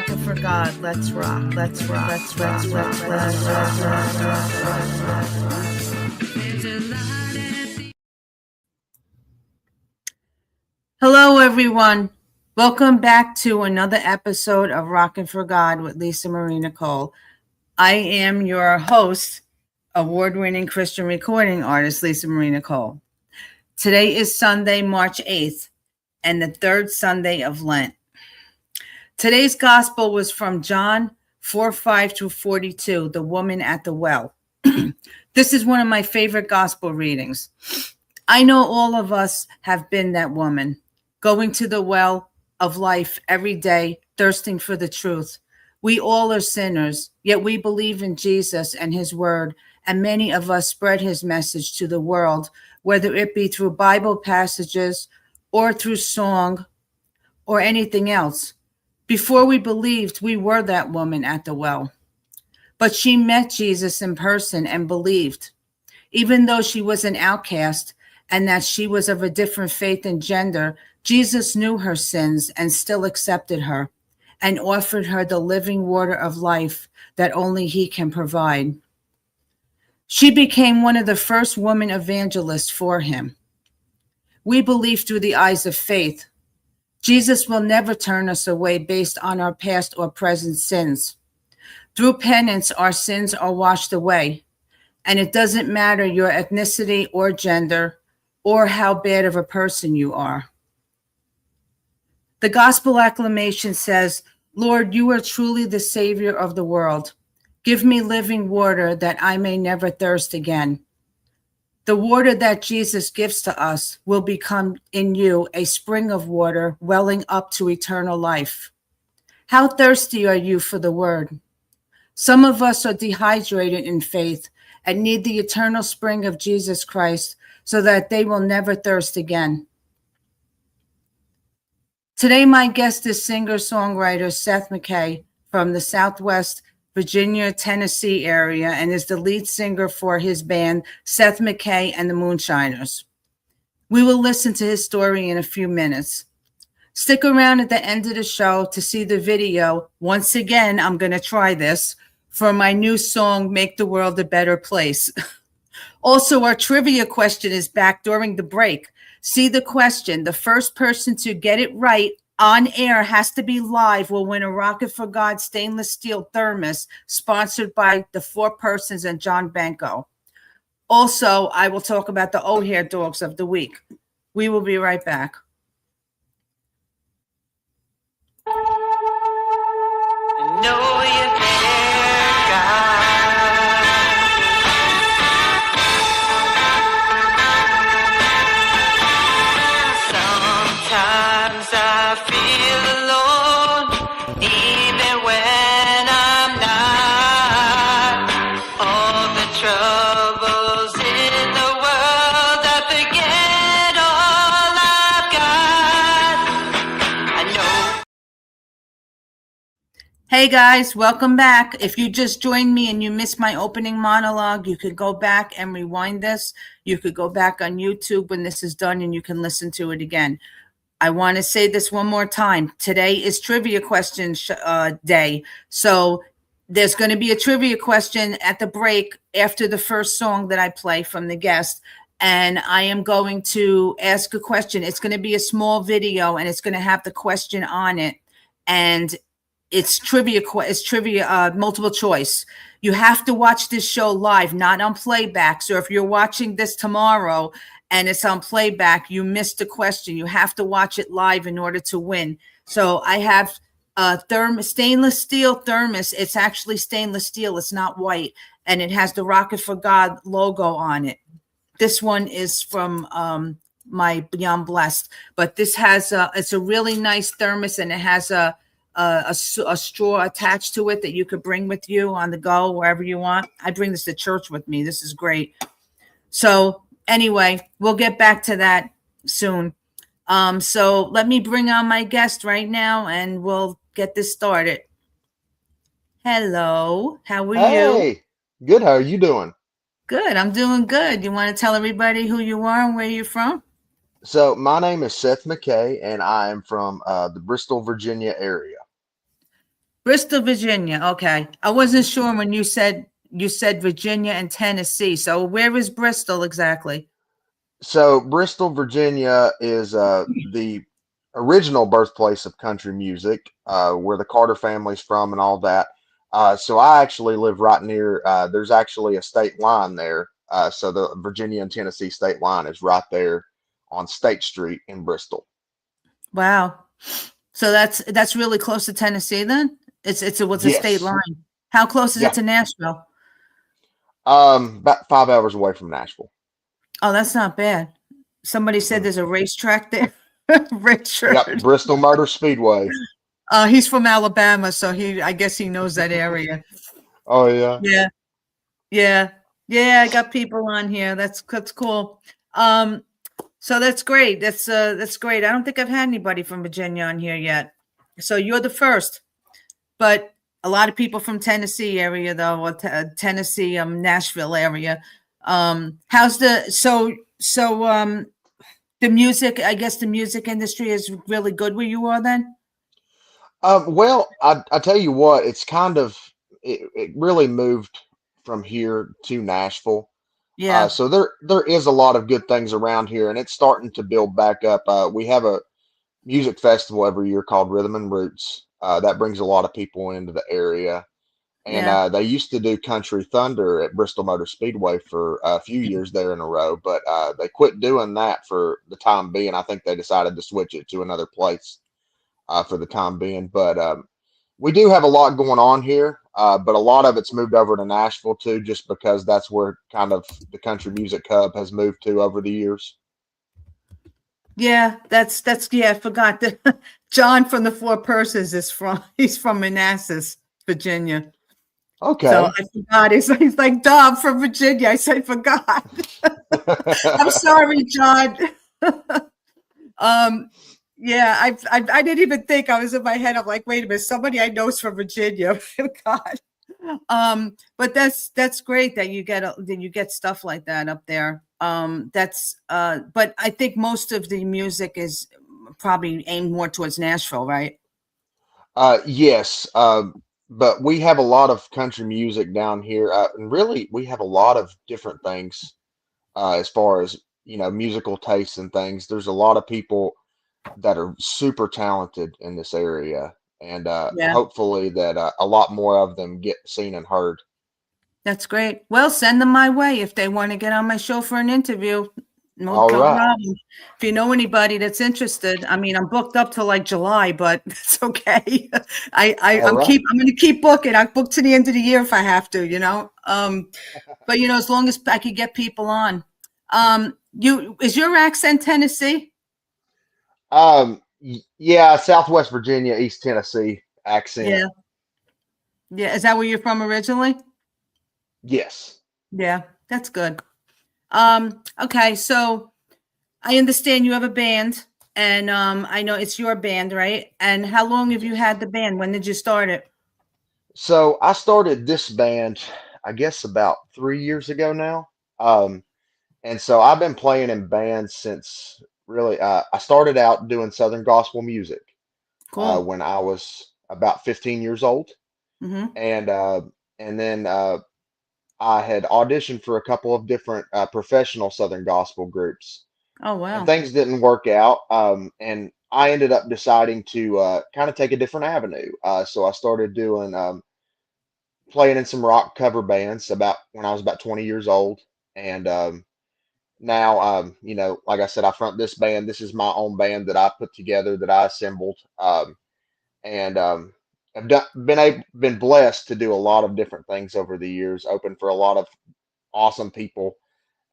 rockin' for God. Let's rock. Let's rock. Let's rock. Let's rock. Let's rock. Hello, everyone. Welcome back to another episode of Rockin' for God with Lisa Marie Nicole. I am your host, award-winning Christian recording artist, Lisa Marie Nicole. Today is Sunday, March 8th, and the third Sunday of Lent. Today's gospel was from John 4:5-42, the woman at the well. This is one of my favorite gospel readings. I know all of us have been that woman, going to the well of life every day, thirsting for the truth. We all are sinners, yet we believe in Jesus and his word, and many of us spread his message to the world, whether it be through Bible passages or through song or anything else. Before we believed, we were that woman at the well. But she met Jesus in person and believed. Even though she was an outcast and that she was of a different faith and gender, Jesus knew her sins and still accepted her and offered her the living water of life that only he can provide. She became one of the first women evangelists for him. We believe through the eyes of faith. Jesus will never turn us away based on our past or present sins. Through penance, our sins are washed away, and it doesn't matter your ethnicity or gender or how bad of a person you are. The gospel acclamation says, "Lord, you are truly the Savior of the world. Give me living water that I may never thirst again." The water that Jesus gives to us will become in you a spring of water welling up to eternal life. How thirsty are you for the word? Some of us are dehydrated in faith and need the eternal spring of Jesus Christ so that they will never thirst again. Today, my guest is singer-songwriter Seth Mckay from the Southwest Virginia, Tennessee area, and is the lead singer for his band, Seth Mckay and the MOONSHINERS. We will listen to his story in a few minutes. Stick around at the end of the show to see the video. Once again, I'm going to try this for my new song, Make the World a Better Place. Also, our trivia question is back during the break. See the question. The first person to get it right on air, has to be live, will win a Rockin' for God stainless steel thermos sponsored by the Four Persons and John Banco. Also, I will talk about the O'Hare dogs of the week. We will be right back. I know you're there, God. Sometimes I feel alone, even when I'm not. All the troubles in the world, I forget all I've got. I know. Hey guys, welcome back. If you just joined me and you missed my opening monologue, you could go back and rewind this. You could go back on YouTube when this is done and you can listen to it again. I want to say this one more time. Today is trivia question day. So there's going to be a trivia question at the break after the first song that I play from the guest. And I am going to ask a question. It's going to be a small video and it's going to have the question on it. And it's trivia, multiple choice. You have to watch this show live, not on playback. So if you're watching this tomorrow and it's on playback, you missed the question. You have to watch it live in order to win. So I have a stainless steel thermos. It's actually stainless steel. It's not white. And it has the Rockin' for God logo on it. This one is from my Beyond Blessed. But this has it's a really nice thermos, and it has a straw attached to it that you could bring with you on the go wherever you want. I bring this to church with me. This is great. So anyway, we'll get back to that soon. So let me bring on my guest right now and we'll get this started. Hello, how are you? Hey, good. How are you doing? Good, I'm doing good. You want to tell everybody who you are and where you're from? So my name is Seth Mckay, and I am from the Bristol, Virginia area. Bristol, Virginia. Okay. I wasn't sure when you said Virginia and Tennessee. So where is Bristol exactly? So Bristol, Virginia is the original birthplace of country music, where the Carter family's from and all that. So I actually live right near, there's actually a state line there. So the Virginia and Tennessee state line is right there on State Street in Bristol. Wow. So that's really close to Tennessee then? It's a state Yes. line. How close is it Yeah. to Nashville? About 5 hours away from Nashville. Oh, that's not bad. Somebody said Mm. there's a racetrack there. Yep. Richard. Bristol Motor Speedway. He's from Alabama, so I guess he knows that area. Oh yeah. Yeah. Yeah. Yeah, I got people on here. That's cool. So that's great. That's great. I don't think I've had anybody from Virginia on here yet. So you're the first. But a lot of people from Tennessee area though, or Tennessee, Nashville area. How's the music, I guess the music industry is really good where you are then? Well, I tell you what, it's kind of it really moved from here to Nashville. Yeah. So there is a lot of good things around here, and it's starting to build back up. We have a music festival every year called Rhythm and Roots. That brings a lot of people into the area, and Yeah. they used to do Country Thunder at Bristol Motor Speedway for a few years there in a row, but they quit doing that for the time being. I think they decided to switch it to another place for the time being. But we do have a lot going on here, but a lot of it's moved over to Nashville too, just because that's where kind of the country music hub has moved to over the years. Yeah, that's yeah, I forgot that John from the Four Purses he's from Manassas, Virginia. So Okay. I forgot. He's like, duh, I'm from Virginia. I said, forgot. I'm sorry, John. Yeah, I didn't even think. I was in my head. I'm like, wait a minute, somebody I know is from Virginia. God. But that's great that you get stuff like that up there. But I think most of the music is probably aimed more towards Nashville, right? Yes, but we have a lot of country music down here, and really we have a lot of different things as far as musical tastes and things. There's a lot of people that are super talented in this area, and Yeah, hopefully that a lot more of them get seen and heard. that's great. Well, send them my way if they want to get on my show for an interview. No, All no right. problem. If you know anybody that's interested, I mean, I'm booked up till like July, but it's okay. All right. I'm going to keep booking. I book to the end of the year if I have to, But as long as I could get people on. Is your accent Tennessee? Yeah, Southwest Virginia, East Tennessee accent. Yeah. Yeah. Is that where you're from originally? Yes. Yeah, that's good. Okay, so I understand you have a band, and I know it's your band, right? And how long have you had the band? When did you start it? So I started this band, I guess about 3 years ago now. And so I've been playing in bands since really, I started out doing Southern gospel music Cool. when I was about 15 years old. Mm-hmm. And, uh, and then I had auditioned for a couple of different professional Southern gospel groups, Oh, and wow. things didn't work out. And I ended up deciding to kind of take a different avenue. So I started doing playing in some rock cover bands about when I was about 20 years old. And now, like I said, I front this band. This is my own band that I put together, that I assembled, and I've been blessed to do a lot of different things over the years, open for a lot of awesome people,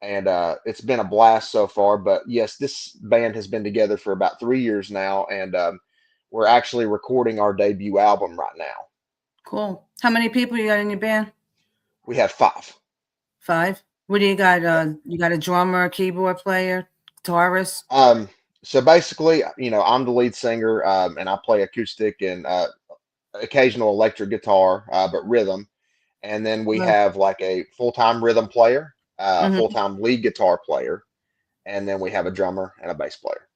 and it's been a blast so far. But yes, this band has been together for about 3 years now, and we're actually recording our debut album right now. Cool. How many people you got in your band? We have five. Five. What do you got? You got a drummer, a keyboard player, guitarist? Um, so basically, I'm the lead singer, and I play acoustic and occasional electric guitar, but rhythm. And then we have like a full-time rhythm player, Mm-hmm. full-time lead guitar player, and then we have a drummer and a bass player.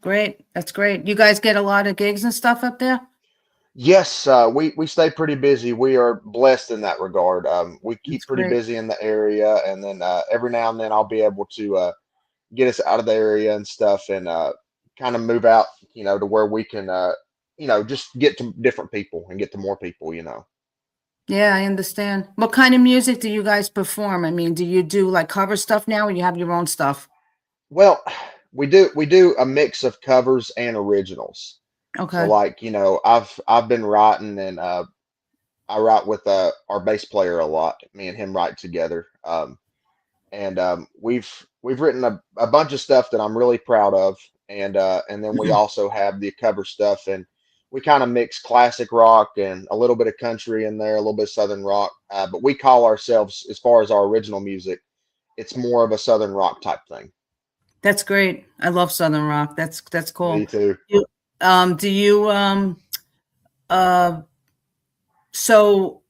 Great. That's great. You guys get a lot of gigs and stuff up there? Yes, we stay pretty busy. We are blessed in that regard. We keep That's pretty great. busy in the area, and then every now and then I'll be able to get us out of the area and stuff, and kind of move out, to where we can, just get to different people and get to more people. Yeah, I understand. What kind of music do you guys perform? I mean, do you do like cover stuff now or you have your own stuff? Well, we do a mix of covers and originals. So Okay. like, I've been writing, and I write with our bass player a lot. Me and him write together. And we've written a bunch of stuff that I'm really proud of, and then we also have the cover stuff, and we kind of mix classic rock and a little bit of country in there, a little bit of southern rock. But we call ourselves, as far as our original music, it's more of a southern rock type thing. That's great. I love Southern rock. That's Me cool. too. You, do you uh so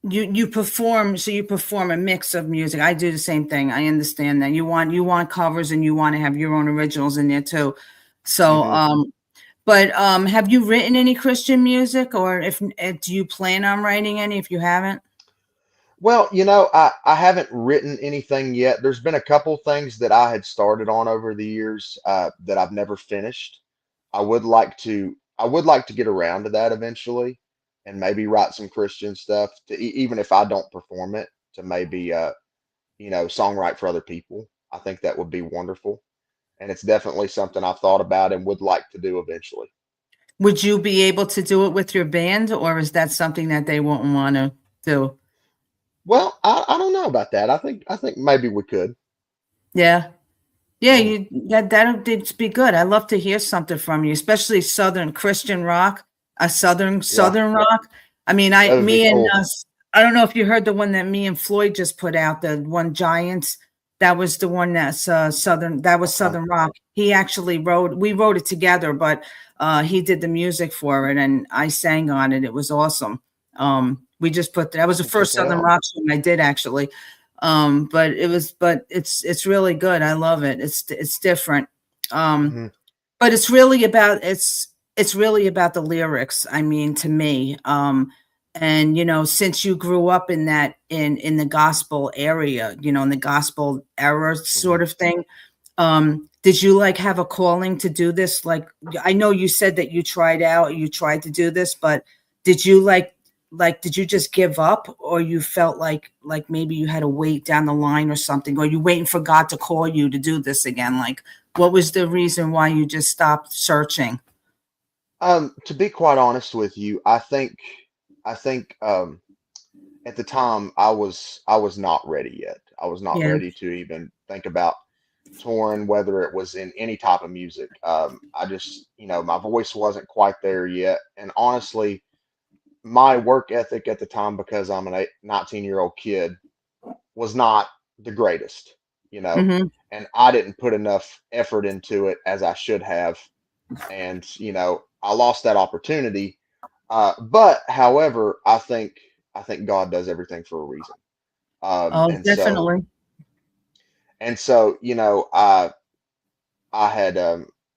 you perform a mix of music. I do the same thing. I understand that. You want covers and you want to have your own originals in there too. So hmm but have you written any Christian music, or if do you plan on writing any if you haven't? Well, I haven't written anything yet. There's been a couple things that I had started on over the years that I've never finished. I would like to get around to that eventually, and maybe write some Christian stuff even if I don't perform it, to maybe songwrite for other people. I think that would be wonderful, and it's definitely something I've thought about and would like to do eventually. Would you be able to do it with your band, or is that something that they won't want to do? Well, I don't know about that. I think maybe we could. Yeah. Yeah, Mhm. you that'll be good. I love to hear something from you, especially Southern Christian rock, a Yeah, Southern rock. I mean, that would be cool. I don't know if you heard the one that me and Floyd just put out, the one Giants. That was the one that's Southern. That was Okay, Southern rock. He actually wrote. We wrote it together, but he did the music for it, and I sang on it. It was awesome. We just put that was the I'm gonna check first that Southern out. rock song I did actually. But it's really good. I love it. It's different. Um, hmm but it's really about the lyrics. I mean, to me, and since you grew up in that in the gospel area, in the gospel era hmm sort of thing, did you like have a calling to do this? Like, I know you said that you tried to do this, but did you did you just give up, or you felt like maybe you had to wait down the line or something, or you waiting for God to call you to do this again? Like, what was the reason why you just stopped searching? To be quite honest with you, I think at the time I was not ready yet. I was not Yeah. ready to even think about touring, whether it was in any type of music. I just, my voice wasn't quite there yet, and honestly, my work ethic at the time, because I'm an 19-year-old kid, was not the greatest, you know, Hmm. and I didn't put enough effort into it as I should have, and I lost that opportunity. But however, I think God does everything for a reason. Um, Oh, and so definitely. and so I had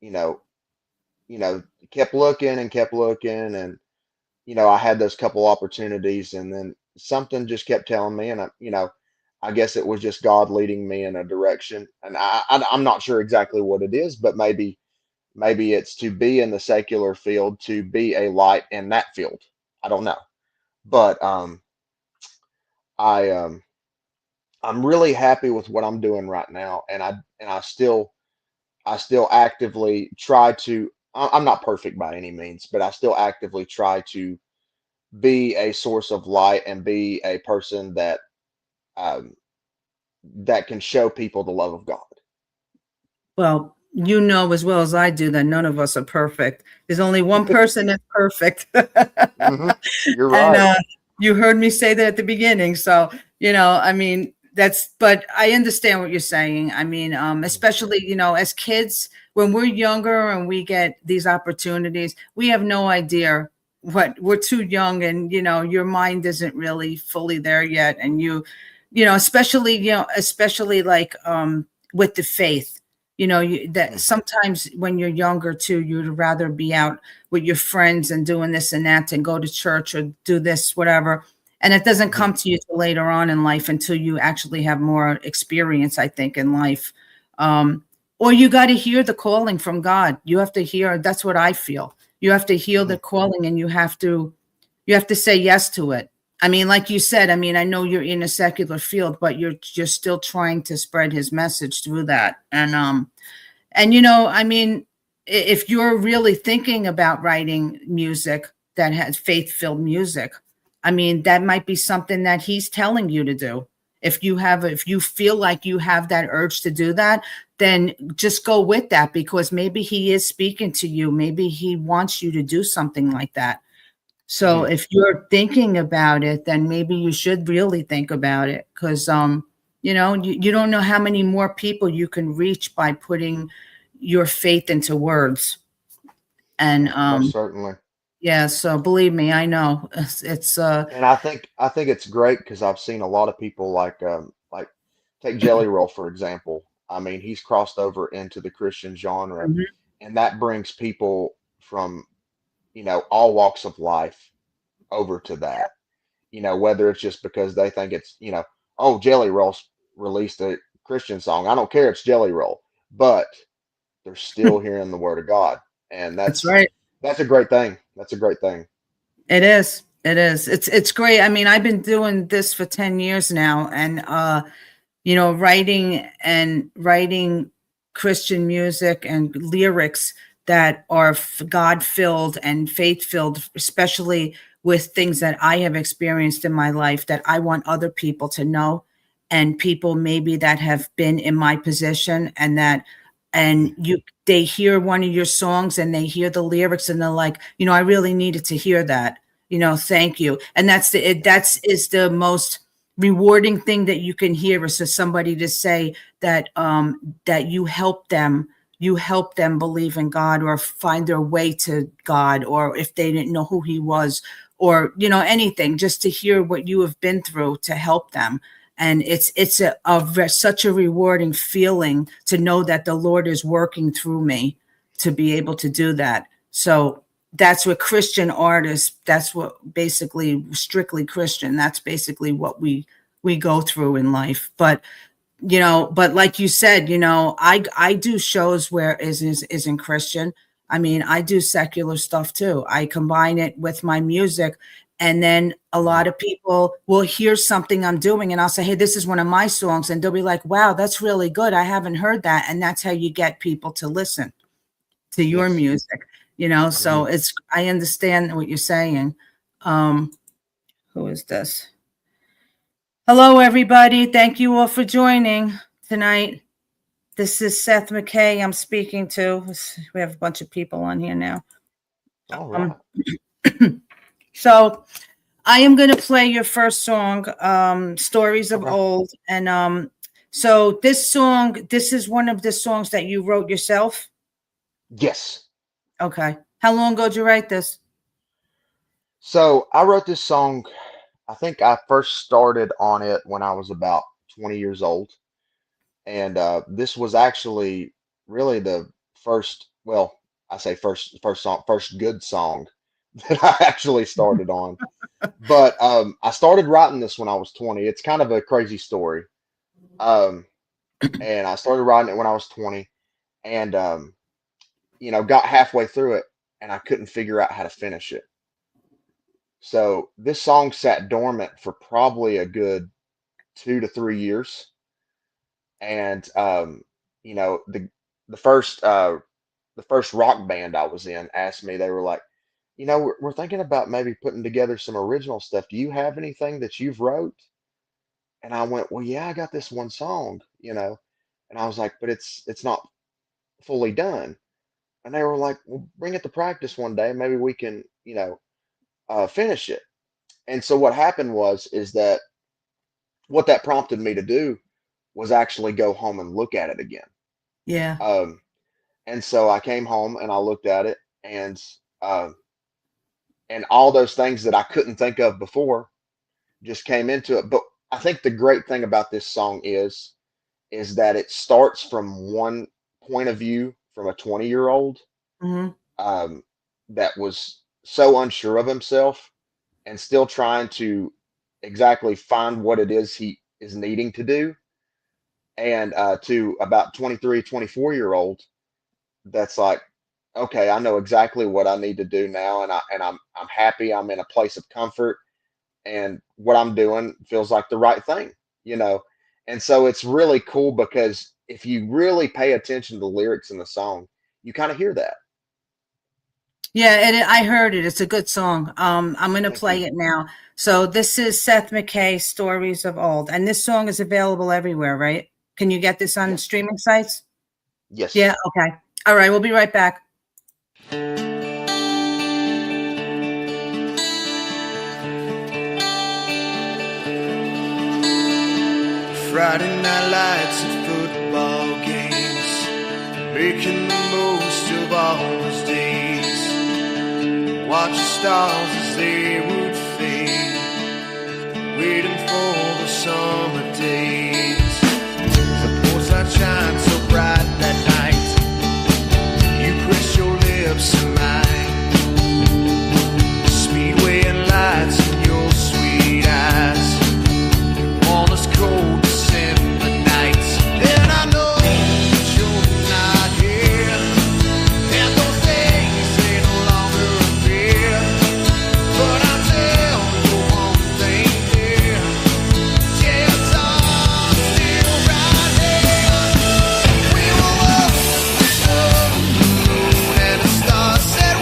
you know you know kept looking and kept looking, and I had those couple opportunities, and then something just kept telling me, and I guess it was just God leading me in a direction, and I'm not sure exactly what it is, but maybe it's to be in the secular field, to be a light in that field. I don't know, but I I'm really happy with what I'm doing right now, and I still actively try to. I'm not perfect by any means, but I still actively try to be a source of light and be a person um, that can show people the love of God. Well, you know as well as I do that none of us are perfect. There's only one person that's perfect. hmm You're And right. you heard me say that at the beginning. So, I mean, but I understand what you're saying. I mean, especially, as kids, when we're younger and we get these opportunities, we have no idea what we're too young, and, your mind isn't really fully there yet. And especially like with the faith. that Mhm. sometimes when you're younger too, you'd rather be out with your friends and doing this and that and go to church or do this, whatever. And it doesn't Mhm. come to you till later on in life until you actually have more experience, I think, in life. Um, or you got to hear the calling from God. You have to hear, that's what I feel. You have to hear the Mhm. calling and you have to say yes to it. I mean, like you said, I mean, I know you're in a secular field, but you're still trying to spread his message through that. And I mean, if you're really thinking about writing music that has faith-filled music, I mean, that might be something that he's telling you to do. If you feel like you have that urge to do that, then just go with that because maybe he is speaking to you. Maybe he wants you to do something like that. So Mhm. if you're thinking about it, then maybe you should really think about it because you don't know how many more people you can reach by putting your faith into words. And Most certainly. yeah, so believe me, I know it's And I think it's great because I've seen a lot of people like take Jelly Roll for example. I mean, he's crossed over into the Christian genre, Mhm. and that brings people from all walks of life over to that. Whether it's just because they think it's oh, Jelly Roll's released a Christian song. I don't care, it's Jelly Roll, but they're still hearing the word of God, and That's that's right. that's a great thing. That's a great thing. It is. It is. It's great. I mean, I've been doing this for 10 years now and writing Christian music and lyrics that are God filled and faith filled, especially with things that I have experienced in my life that I want other people to know, and people maybe that have been in my position and they hear one of your songs and they hear the lyrics and they're like, I really needed to hear that. Thank you. And that's is the most rewarding thing that you can hear is for somebody to say that you help them believe in God or find their way to God, or if they didn't know who he was, or anything, just to hear what you have been through to help them. And it's such a rewarding feeling to know that the Lord is working through me to be able to do that. So that's what Christian artists, that's what basically strictly Christian, that's basically what we go through in life. But like you said, I do shows where isn't Christian. I mean, I do secular stuff too. I combine it with my music, and then a Mhm. lot of people will hear something I'm doing and I'll say, hey, this is one of my songs, and they'll be like, wow, that's really good, I haven't heard that. And that's how you get people to listen to your Yes. music. So Mhm. I understand what you're saying. um who is this? Hello, everybody. Thank you all for joining tonight. This is Seth Mckay I'm speaking to. We have a bunch of people on here now. All Um, right. so I am going to play your first song, Stories of Okay. Old. And so this is one of the songs that you wrote yourself. Yes. Okay. How long ago did you write this? So I wrote this song. I think I first started on it when I was about 20 years old. And this was actually really the first, well, I say first song, first good song that I actually started on. But I started writing this when I was 20. It's kind of a crazy story. Um, and I started writing it when I was 20 and got halfway through it and I couldn't figure out how to finish it. So this song sat dormant for probably a good 2 to 3 years. And you know, the first the first rock band I was in asked me, they were like, we're thinking about maybe putting together some original stuff. Do you have anything that you've wrote? And I went, well, yeah, I got this one song. And I was like, but it's not fully done. And they were like, well, bring it to practice one day. Maybe we can, finish it. And so what happened is that what that prompted me to do was actually go home and look at it again. Yeah. Um, and so I came home and I looked at it, um, and all those things that I couldn't think of before just came into it. But I think the great thing about this song is that it starts from one point of view from a 20-year-old Hmm. um, that was so unsure of himself and still trying to exactly find what it is he is needing to do, and to about 23, 24-year-old that's like, okay, I know exactly what I need to do now, and I'm happy. I'm in a place of comfort, and what I'm doing feels like the right thing, you know. And so it's really cool because if you really pay attention to the lyrics in the song, you kind of hear that. Yeah, I heard it. It's a good song. I'm going to Thank you. play it now. So this is Seth Mckay, Stories of Old. And this song is available everywhere, right? Can you get this on Yeah. streaming sites? Yeah, Yes. okay. All right, we'll be right back. Friday night lights at football games, making the most of all those days. Watch the stars as they would fade, waiting for the summer days. The porch shine so bright that night, you press your lips to mine. Speedway and lights in your sweet eyes, warm as cold December nights. And I know that you're not here, and those days ain't no longer a fear. But I'll tell you one thing, dear, chances are still right here. We were walking the sun, the moon, and the stars said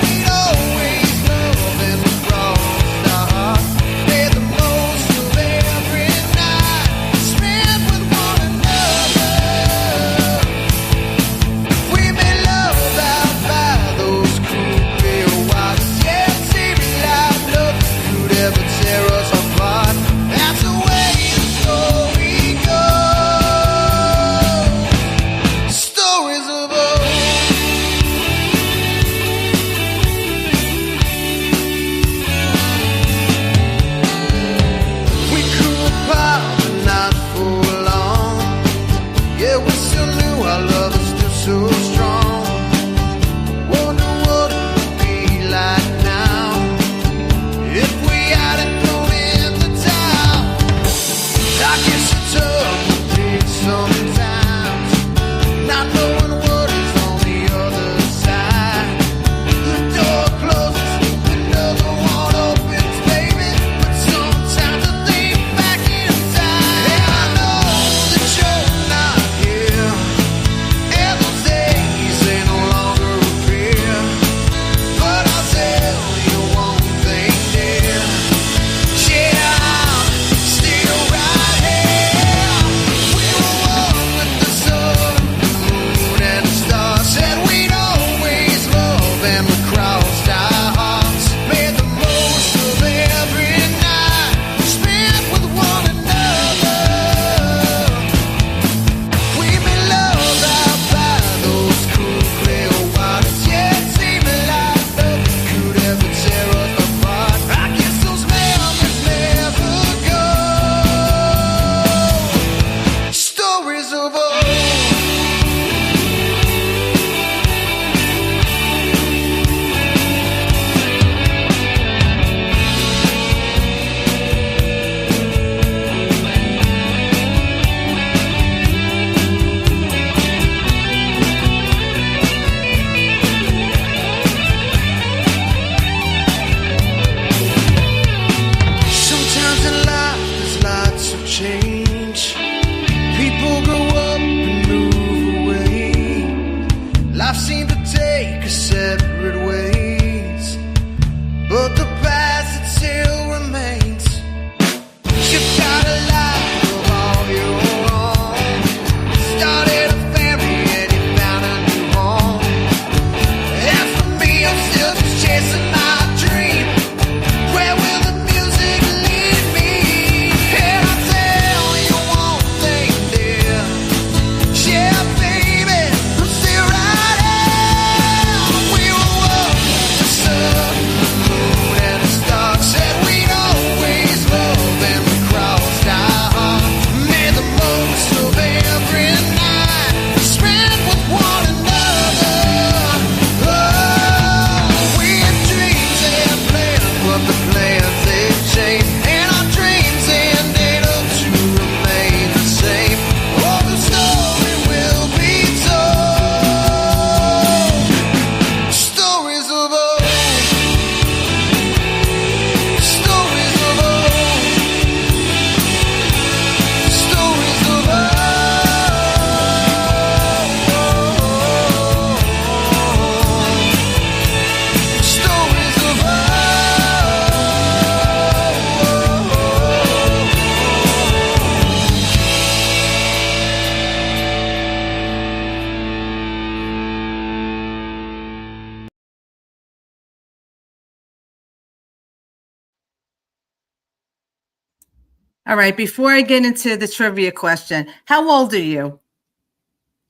All right. Before I get into the trivia question, how old are you?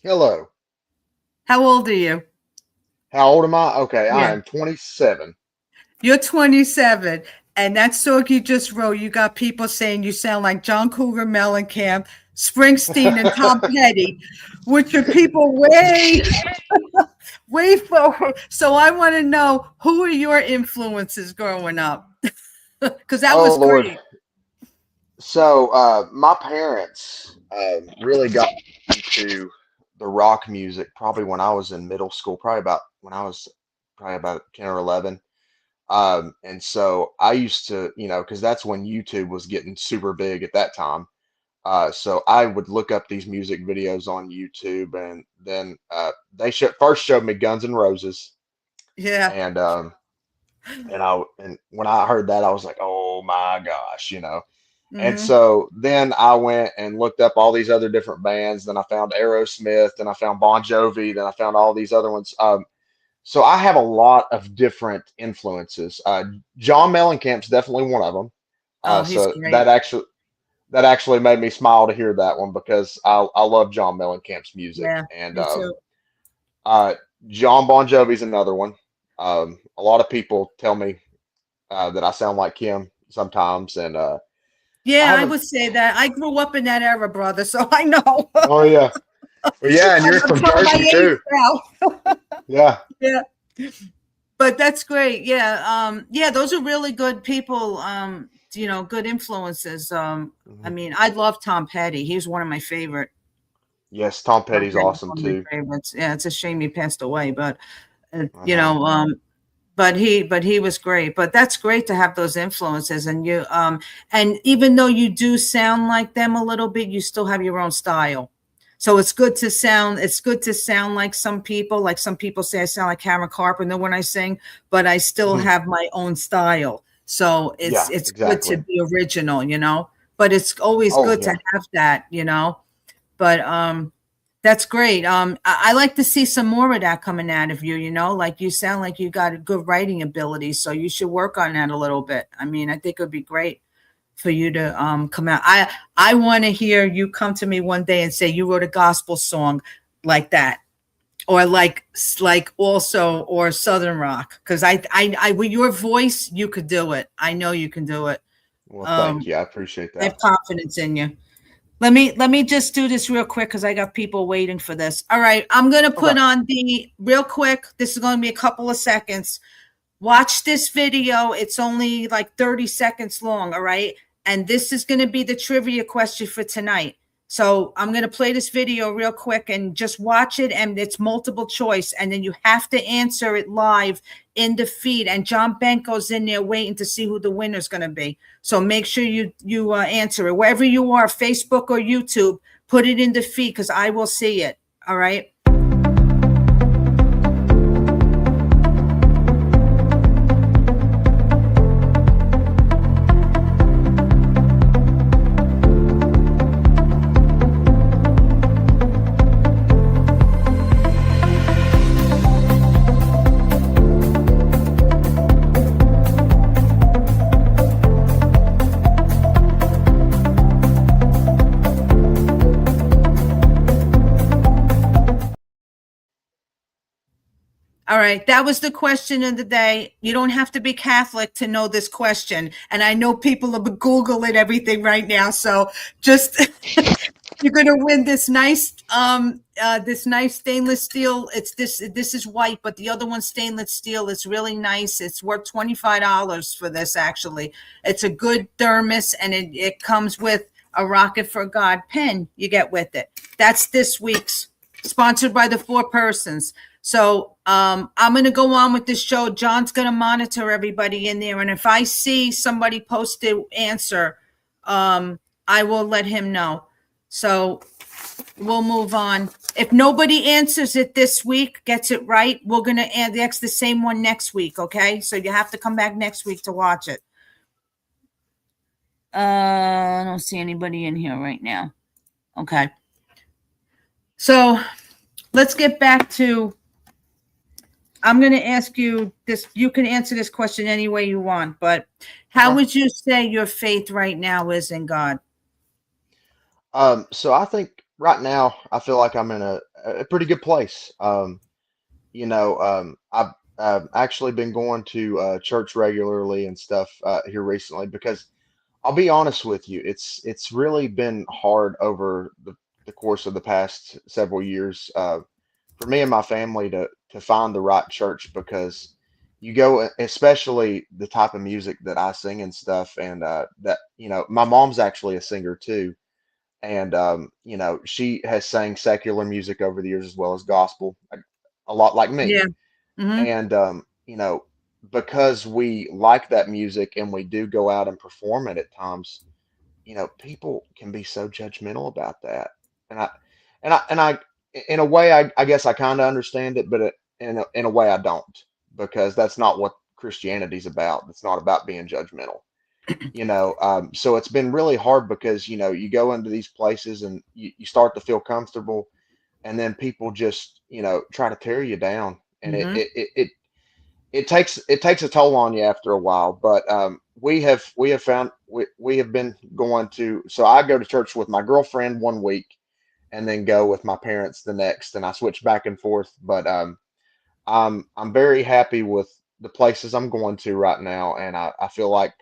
Hello. How old are you? How old am I? Okay, I Yeah. am 27. You're 27. And that song you just wrote, you got people saying you sound like John Cougar Mellencamp, Springsteen, and Tom Petty, which are people way forward. So I want to know, who are your influences growing up? Because that Oh was Lord. great. So my parents really got into the rock music probably when I was in middle school, probably about when I was probably about 10 or 11. And so I used to, because that's when YouTube was getting super big at that time. So I would look up these music videos on YouTube, and then first showed me Guns N' Roses, Yeah. and and when I heard that, I was like, oh my gosh. And Hmm. so then I went and looked up all these other different bands. Then I found Aerosmith, then I found Bon Jovi, then I found all these other ones. So I have a lot of different influences. John Mellencamp's definitely one of them. Oh, he's So great. that actually made me smile to hear that one because I love John Mellencamp's music. Yeah, And me too. uh, John Bon Jovi's another one. A lot of people tell me that I sound like him sometimes, and I Yeah, I haven't. would say that. I grew up in that era, brother, so I know. Oh yeah, well, yeah, and you're I'm from showing my Jersey age too. now. Yeah. Yeah. But that's great. Yeah. Yeah, those are really good people. Good influences. I Mhm. mean, I love Tom Petty. He's one of my favorite. Yes, Tom Tom Petty's Petty's awesome one of my too. favorites. Yeah, it's a shame he passed away, but uh, I you know. know, um, but he was great. But that's great to have those influences, and even though you do sound like them a little bit, you still have your own style. So it's good to sound like some people. Like some people say I sound like Karen Carpenter when I sing, but I still Mhm. have my own style. So it's Yeah, it's good to exactly. be original. But it's always Oh good to yeah. have that. But that's great. I like to see some more of that coming out of you. Like you sound like you got a good writing ability, so you should work on that a little bit. I mean, I think it would be great for you to come out. I want to hear you come to me one day and say you wrote a gospel song like that, or like also or Southern rock, because I with your voice you could do it. I know you can do it. Well, thank Um, you. I appreciate I have that. confidence in you. Let me just do this real quick because I got people waiting for this. All right, I'm gonna Okay. put on the real quick. This is gonna be a couple of seconds. Watch this video. It's only like 30 seconds long. All right, and this is gonna be the trivia question for tonight. So I'm gonna play this video real quick and just watch it, and it's multiple choice, and then you have to answer it live in the feed. And John Benko's in there waiting to see who the winner's gonna be. So make sure you answer it wherever you are, Facebook or YouTube. Put it in the feed because I will see it. All right. All right, that was the question of the day. You don't have to be Catholic to know this question, and I know people are googling everything right now. So just you're going to win this nice stainless steel. It's this is white, but the other one's stainless steel. It's really nice. It's worth $25 for this. Actually, it's a good thermos, and it comes with a Rocket for God pen. You get with it. That's this week's sponsored by the Four Persons. So I'm going to go on with this show. John's going to monitor everybody in there. And if I see somebody post the answer, I will let him know. So we'll move on. If nobody answers it this week, gets it right, we're going to ask the same one next week. Okay. So you have to come back next week to watch it. I don't see anybody in here right now. Okay. So let's get back to, I'm going to ask you this. You can answer this question any way you want, but how Okay. would you say your faith right now is in God? So I think right now I feel like I'm in a pretty good place. I've actually been going to church regularly and stuff here recently because I'll be honest with you, it's really been hard over the course of the past several years for me and my family to find the right church because you go, especially the type of music that I sing and stuff, and that my mom's actually a singer too, and she has sang secular music over the years as well as gospel, a lot like me, Yeah. Hmm. and because we like that music and we do go out and perform it at times, people can be so judgmental about that. And I, in a way, I guess I kind of understand it, but in a way I don't, because that's not what Christianity's about. It's not about being judgmental, so it's been really hard because, you go into these places and you start to feel comfortable, and then people just, try to tear you down. And Hmm. it takes a toll on you after a while. But we have found we have been going to, so I go to church with my girlfriend one week and then go with my parents the next, and I switch back and forth. But I'm very happy with the places I'm going to right now, and I feel like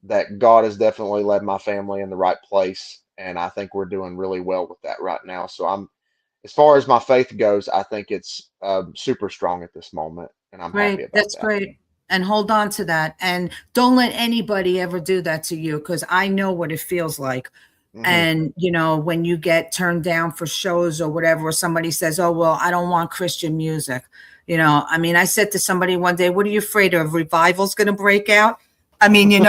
that God has definitely led my family in the right place, and I think we're doing really well with that right now. So as far as my faith goes, I think it's super strong at this moment, and I'm happy Great. about That's that. great. And hold on to that. And don't let anybody ever do that to you, because I know what it feels like. Hmm. And, when you get turned down for shows or whatever, or somebody says, oh, well, I don't want Christian music. I mean, I said to somebody one day, what are you afraid of? Revival's going to break out? I mean, they're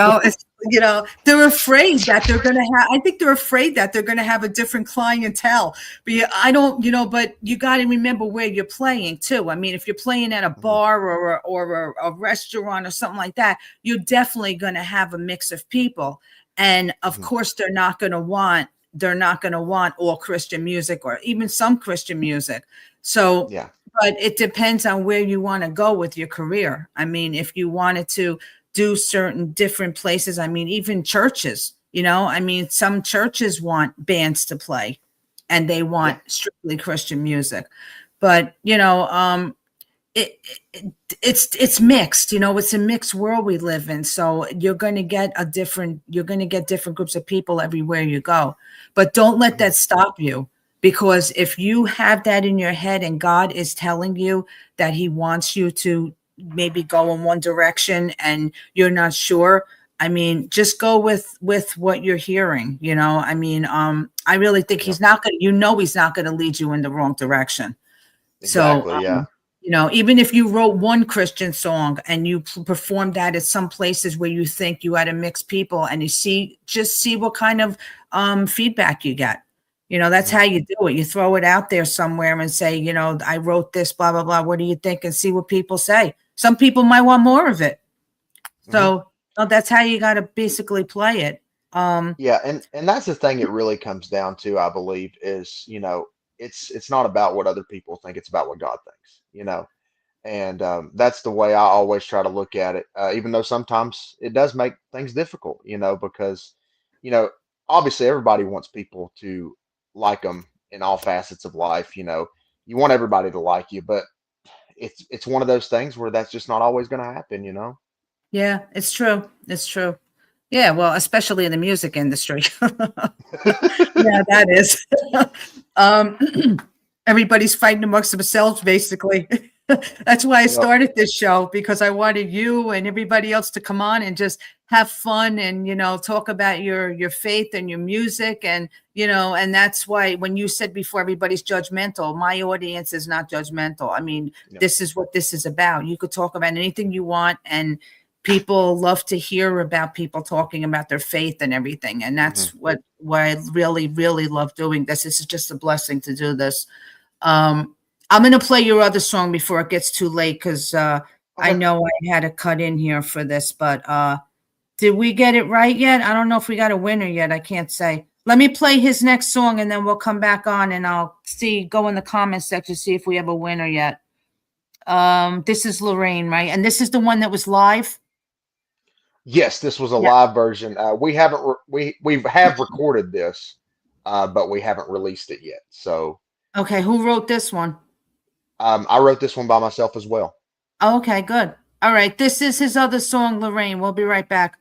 afraid that they're going to have, I think they're afraid that they're going to have a different clientele. But I don't, but you got to remember where you're playing too. I mean, if you're playing at a Hmm. bar or a restaurant or something like that, you're definitely going to have a mix of people. And of Hmm. course, they're not going to want all Christian music or even some Christian music. So, Yeah. but it depends on where you want to go with your career. I mean, if you wanted to do certain different places, I mean, even churches, I mean, some churches want bands to play and they Yeah. want strictly Christian music. But, it, it's mixed, it's a mixed world we live in, so you're going to get different groups of people everywhere you go, but don't let Hmm. that stop you, because if you have that in your head and God is telling you that he wants you to maybe go in one direction and you're not sure, I mean, just go with what you're hearing. I mean, I really think Yeah. he's not going to, he's not going to lead you in the wrong direction. So, Exactly. Yeah. even if you wrote one Christian song and you performed that at some places where you think you had to mix people, and just see what kind of feedback you get. That's Hmm. how you do it. You throw it out there somewhere and say, I wrote this, blah, blah, blah. What do you think? And see what people say. Some people might want more of it. Hmm. So that's how you got to basically play it. Yeah, and that's the thing it really comes down to, I believe, is, it's not about what other people think, it's about what God thinks. And that's the way I always try to look at it, even though sometimes it does make things difficult, because, you know, obviously everybody wants people to like them in all facets of life. You want everybody to like you, but it's one of those things where that's just not always going to happen. Yeah, it's true. It's true. Yeah, well, especially in the music industry. Yeah, that is. um, Everybody's fighting amongst themselves, basically. That's why I Yep. started this show, because I wanted you and everybody else to come on and just have fun and, talk about your faith and your music. And that's why when you said before everybody's judgmental, my audience is not judgmental. I mean, Yep. this is what this is about. You could talk about anything you want, and people love to hear about people talking about their faith and everything. And Hmm. that's what I really, really love doing this. This is just a blessing to do this. Um, I'm going to play your other song before it gets too late, because I Okay. know I had to cut in here for this, but did we get it right yet? I don't know if we got a winner yet. I can't say. Let me play his next song and then we'll come back on and I'll go in the comment section, see if we have a winner yet. This is Lorraine, right? And this is the one that was live. Yes, this was a Yeah. live version. We haven't we have recorded this, but we haven't released it yet. So Okay, who wrote this one? I wrote this one by myself as well. Oh, okay, good. All right, this is his other song, Lorraine. We'll be right back.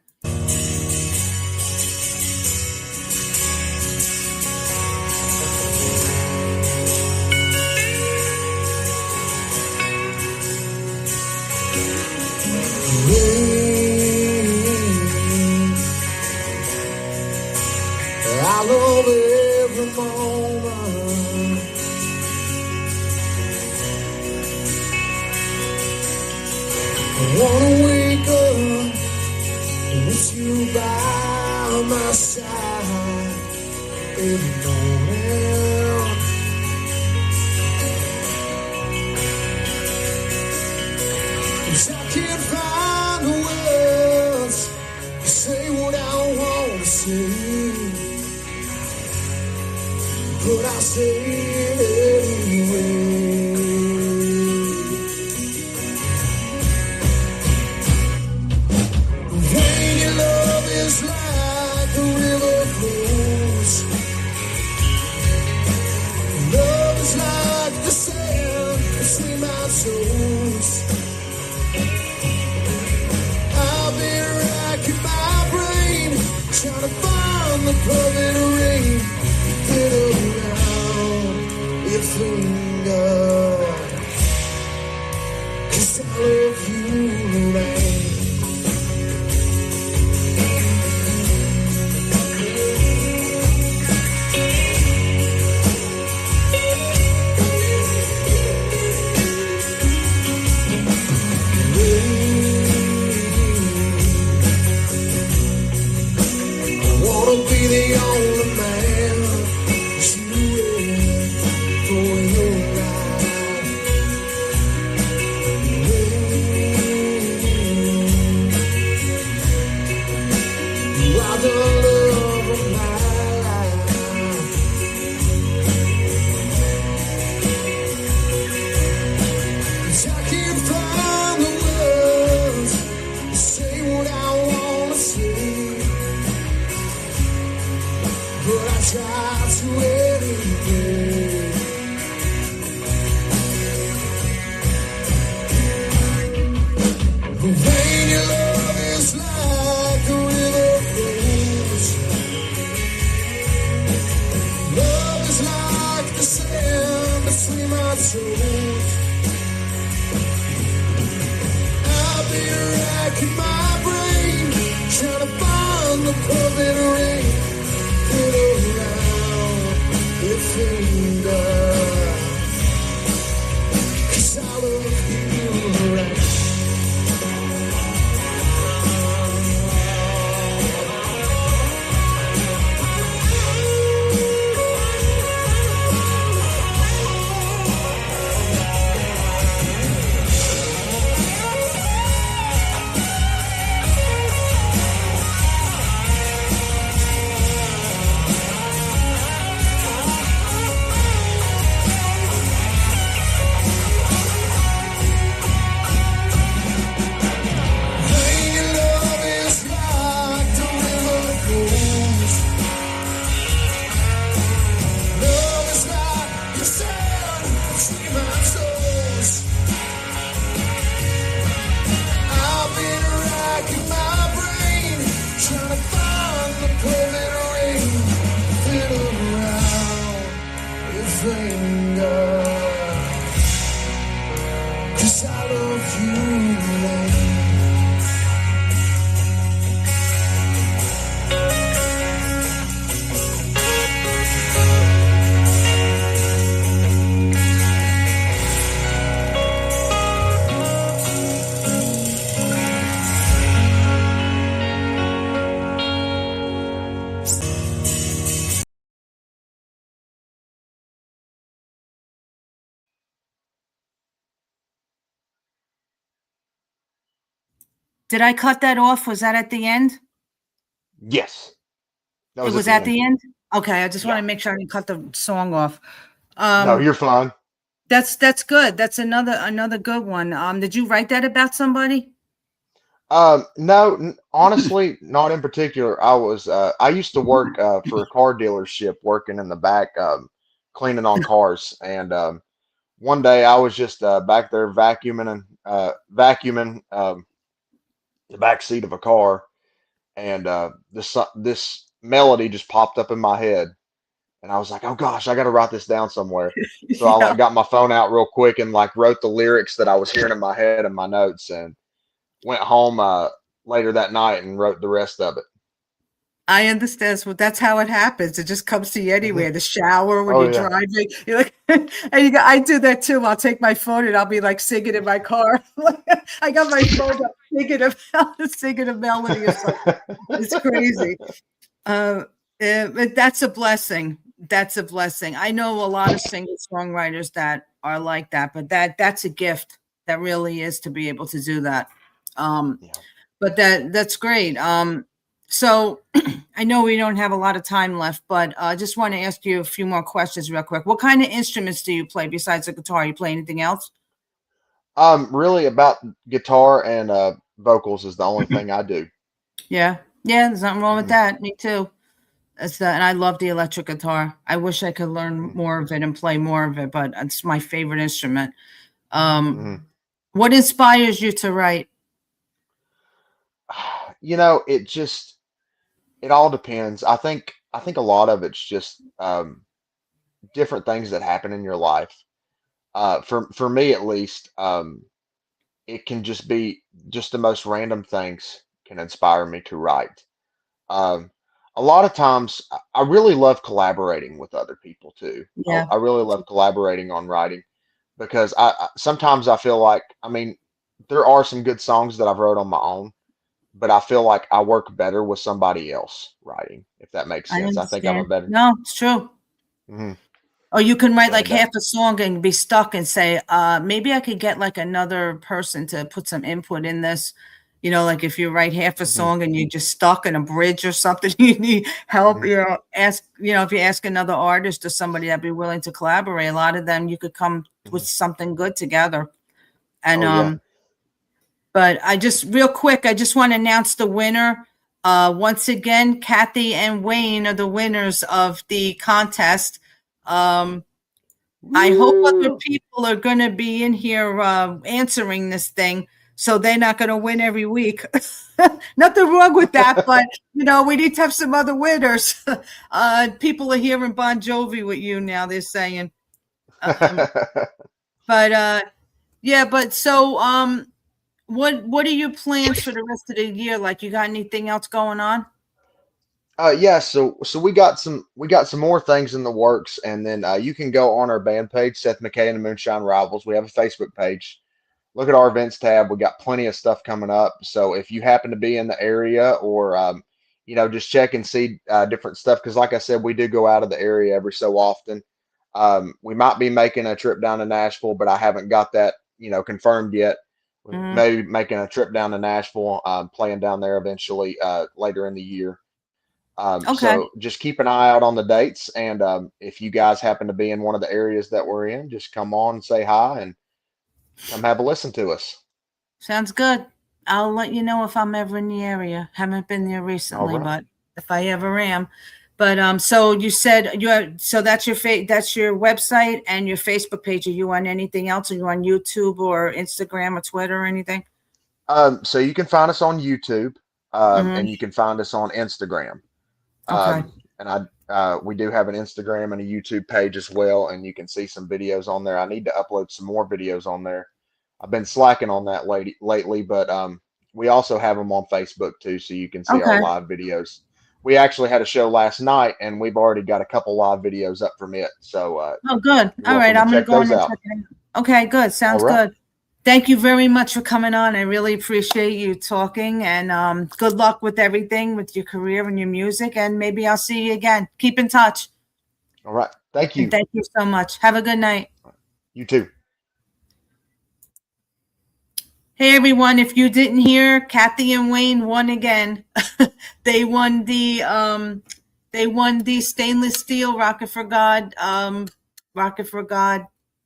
I love every moment. I wanna wake up with you by my side every morning. 'Cause I can't find the words to say what I want to say, but I say it anyway. When your love is like the river flows, love is like the sand between my toes. I've been racking my brain, trying to find the perfect ring, get around your finger, 'cause I love you, man. Be the only man that you will for your life. You are the love of my life. 'Cause I can't find the words to say what I want to say, but I try to anyway. But when your love is like a river flows, love is like the sand between my toes. I've been racking my brain, trying to find the perfect ring, get around your finger, 'cause I love you, right? When your love is like the river flows, love is like the sand between my toes. I've been racking my brain, trying to find the perfect ring, fit around your finger, 'cause I love you, man. Did I cut that off? Was that at the end? Yes, that It was was at at the end. the end? Okay, I just want Yeah. to make sure I didn't cut the song off. No, you're fine. That's good. That's another good one. Did you write that about somebody? No, honestly, not in particular. I used to work for a car dealership, working in the back, cleaning on cars, and one day I was just back there vacuuming the back seat of a car, and this melody just popped up in my head, and I was like, oh gosh, I got to write this down somewhere. So I Yeah. like got my phone out real quick and like wrote the lyrics that I was hearing in my head in my notes, and went home later that night and wrote the rest of it. I understand. So that's how it happens. It just comes to you anywhere. The shower, when Oh you're yeah. driving. You're like, and I do that too. I'll take my phone and I'll be like singing in my car. I got my phone up singing a melody or something. It's crazy. Uh, but that's a blessing. That's a blessing. I know a lot of singer-songwriters that are like that, but that's a gift. That really is, to be able to do that. Um, Yeah. but that's great. So I know we don't have a lot of time left, but I just want to ask you a few more questions real quick. What kind of instruments do you play besides the guitar? You play anything else? Really about guitar and vocals is the only thing I do. Yeah. Yeah, there's nothing wrong with Hmm. that. Me too. And I love the electric guitar. I wish I could learn more of it and play more of it, but it's my favorite instrument. Hmm. What inspires you to write? It all depends. I think a lot of it's just different things that happen in your life. For me at least, it can just be just the most random things can inspire me to write. Um, a lot of times, I really love collaborating with other people too. I, Yeah. I really love collaborating on writing because sometimes I feel like, I mean, there are some good songs that I've wrote on my own, but I feel like I work better with somebody else writing, if that makes I sense. I think I'm a understand. better. No, it's true. Mhm. Or you can write like And half a song and be stuck and say, maybe I could get like another person to put some input in this. Like if you write half a mhm, song and you're just stuck in a bridge or something, you need help, mhm, if you ask another artist or somebody that'd be willing to collaborate, a lot of them you could come with mhm. something good together. And Oh yeah. but real quick, I just want to announce the winner. Once again, Kathy and Wayne are the winners of the contest. Um, I hope other Woo! people are going to be in here answering this thing, so they're not going to win every week. Nothing wrong with that, but we need to have some other winners. People are hearing Bon Jovi with you now. They're saying, um, but yeah, but so what are your plans for the rest of the year? Like, you got anything else going on? Yeah, so we got some more things in the works, and then you can go on our band page, Seth Mckay and the Moonshine Rivals. We have a Facebook page. Look at our events tab. We got plenty of stuff coming up. So if you happen to be in the area, or just check and see different stuff, because like I said, we do go out of the area every so often. We might be making a trip down to Nashville, but I haven't got that confirmed yet. We Mhm. may be making a trip down to Nashville, playing down there eventually later in the year. Okay, So just keep an eye out on the dates, and if you guys happen to be in one of the areas that we're in, just come on and say hi and come have a listen to us. sounds good. I'll let you know if I'm ever in the area. Haven't been there All recently, right. but if I ever am. But so you said so that's that's your website and your Facebook page. Are you on anything else? Are you on YouTube or Instagram or Twitter or anything? So you can find us on YouTube, and Hmm. you can find us on Instagram. Okay. And we do have an Instagram and a YouTube page as well, and you can see some videos on there. I need to upload some more videos on there. I've been slacking on that lately, but we also have them on Facebook too, so you can see our Okay. live videos. We actually had a show last night, and we've already got a couple live videos up from it, so Oh, good. you're All right. welcome to I'm going to check go in those and out. check it out. Okay, good. All Sounds right. good. Thank you very much for coming on. I really appreciate you talking, and good luck with everything with your career and your music. And maybe I'll see you again. Keep in touch. All right. Thank And you. thank you so much. Have a good night. You too. Hey everyone, if you didn't hear, Kathy and Wayne won again. They won the stainless steel Rocket for God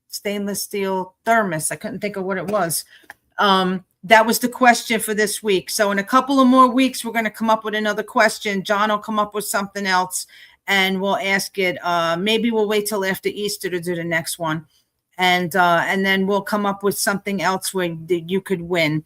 stainless steel thermos. I couldn't think of what it was. that was the question for this week. So in a couple of more weeks, we're going to come up with another question. John will come up with something else and we'll ask it. Maybe we'll wait till after Easter to do the next one. And then we'll come up with something else where you could win.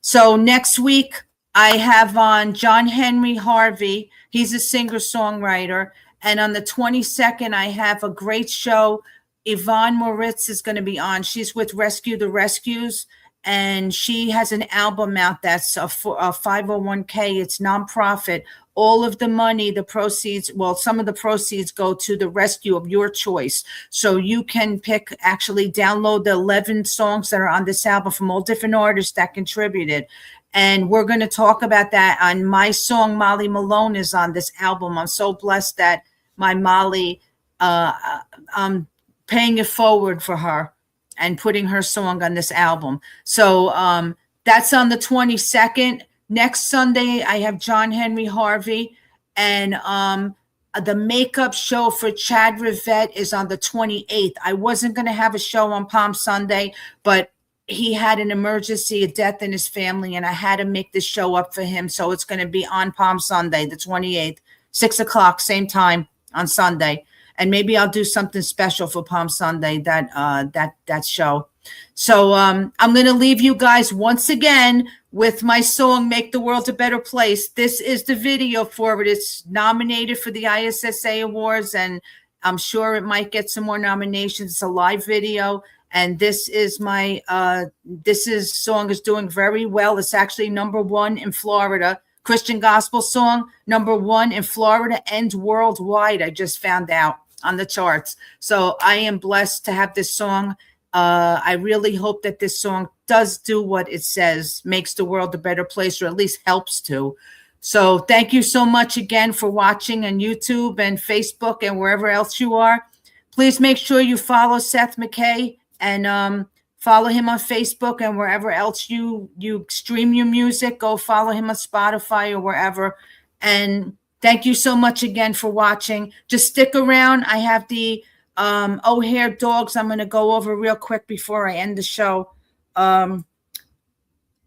So next week, I have on John Henry Harvey. He's a singer-songwriter. And on the 22nd, I have a great show. Yvonne Moritz is going to be on. She's with Rescue the Rescues. And she has an album out that's a 501k. It's nonprofit. All of the money, the proceeds, well, some of the proceeds go to the rescue of your choice. So you can pick, actually download the 11 songs that are on this album from all different artists that contributed. And we're going to talk about that on my song. Molly Malone is on this album. I'm so blessed that my Molly, I'm paying it forward for her and putting her song on this album. So that's on the 22nd. Next Sunday, I have John Henry Harvey. And the makeup show for Chad Rivette is on the 28th. I wasn't going to have a show on Palm Sunday, but he had an emergency, a death in his family, and I had to make this show up for him. So it's going to be on Palm Sunday, the 28th, 6 o'clock, same time on Sunday. And maybe I'll do something special for Palm Sunday, that show. So I'm going to leave you guys once again with my song, Make the World a Better Place. This is the video for it. It's nominated for the ISSA Awards, and I'm sure it might get some more nominations. It's a live video. And this is my, song is doing very well. It's actually #1 in Florida. Christian gospel song, #1 in Florida and worldwide. I just found out on the charts. So I am blessed to have this song. I really hope that this song does do what it says, makes the world a better place, or at least helps to. So thank you so much again for watching on YouTube and Facebook and wherever else you are. Please make sure you follow Seth Mckay and follow him on Facebook and wherever else you stream your music. Go follow him on Spotify or wherever. And thank you so much again for watching. Just stick around. I have the O'Hare dogs I'm going to go over real quick before I end the show.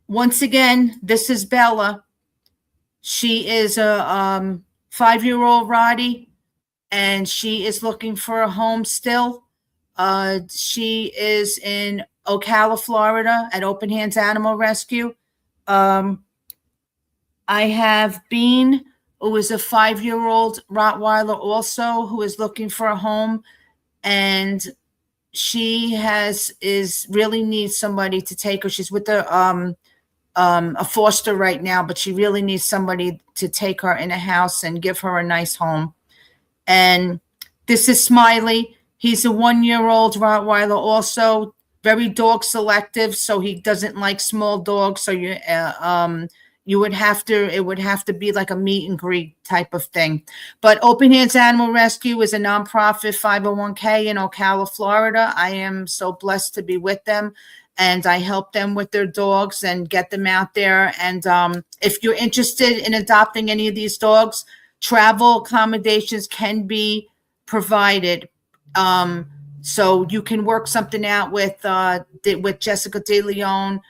Once again, this is Bella. She is a 5-year-old Rottie, and she is looking for a home still. She is in Ocala, Florida at Open Hands Animal Rescue. I have Bean, who is a 5-year-old Rottweiler also, who is looking for a home. And she really needs somebody to take her. She's with a foster right now, but she really needs somebody to take her in a house and give her a nice home. And this is Smiley. He's a 1-year-old Rottweiler also, very dog selective, so he doesn't like small dogs. So it would have to be like a meet and greet type of thing. But Open Hands Animal Rescue is a nonprofit 501k in Ocala, Florida. I am so blessed to be with them, and I help them with their dogs and get them out there. And if you're interested in adopting any of these dogs, travel accommodations can be provided. So you can work something out with Jessica De Leon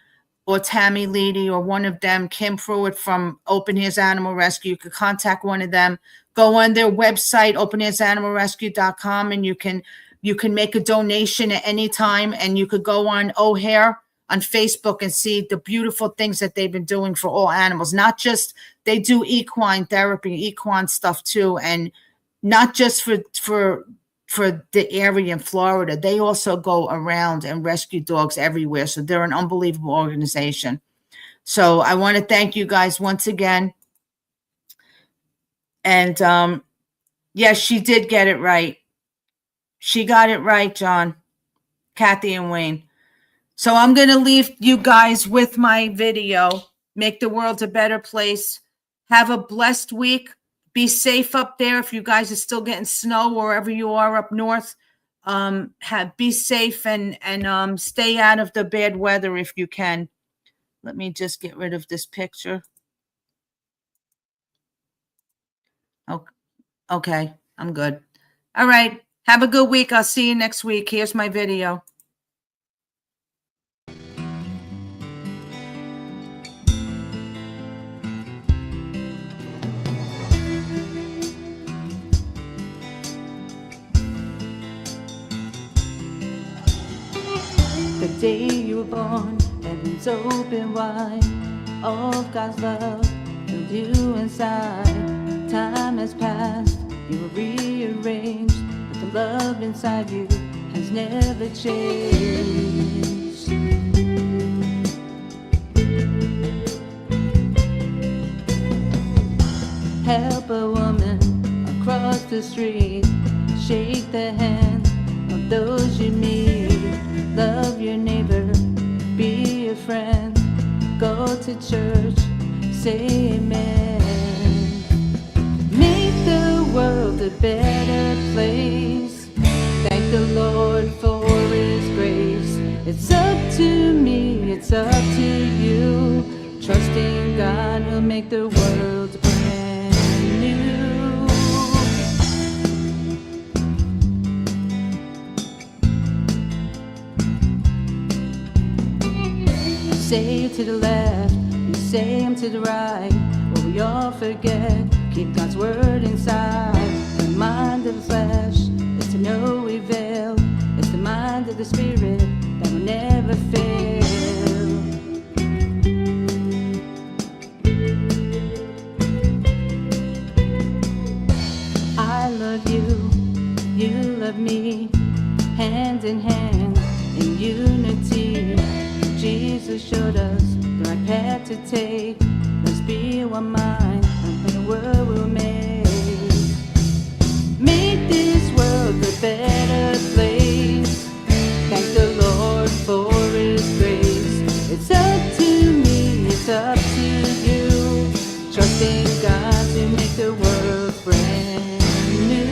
or Tammy Leedy or one of them, Kim Pruitt from Open Hands Animal Rescue. You could contact one of them. Go on their website, openhandsanimalrescue.com, and you can make a donation at any time. And you could go on O'Hare on Facebook and see the beautiful things that they've been doing for all animals. Not just, they do equine therapy, equine stuff too, and not just for the area in Florida. They also go around and rescue dogs everywhere. So they're an unbelievable organization. So I want to thank you guys once again. And yes, she did get it right. She got it right, John, Kathy, and Wayne. So I'm going to leave you guys with my video, Make the World a Better Place. Have a blessed week. Be safe up there. If you guys are still getting snow wherever you are up north, be safe and stay out of the bad weather if you can. Let me just get rid of this picture. Okay, I'm good. All right. Have a good week. I'll see you next week. Here's my video. day you were born, heaven's open wide. All of God's love filled you inside. Time has passed, you were rearranged, but the love inside you has never changed. Help a woman across the street, shake the hand of those you meet. Love your neighbor, be a friend, go to church, say amen. Make the world a better place. Thank the Lord for His grace. It's up to me, it's up to you. Trusting God will make the world brand new. Say to the left, you say him to the right. What we all forget, keep God's word inside. The mind of the flesh is to no avail. It's the mind of the spirit that will never fail. I love you, you love me, hand in hand in unity. Jesus showed us the right path to take. Let's be one mind, and the world will make. Make this world a better place. Thank the Lord for His grace. It's up to me, it's up to you. Trusting God to make the world brand new.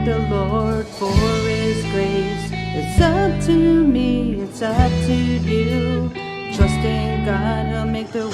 The Lord for His grace. It's up to me, it's up to you. Trusting God, He'll make the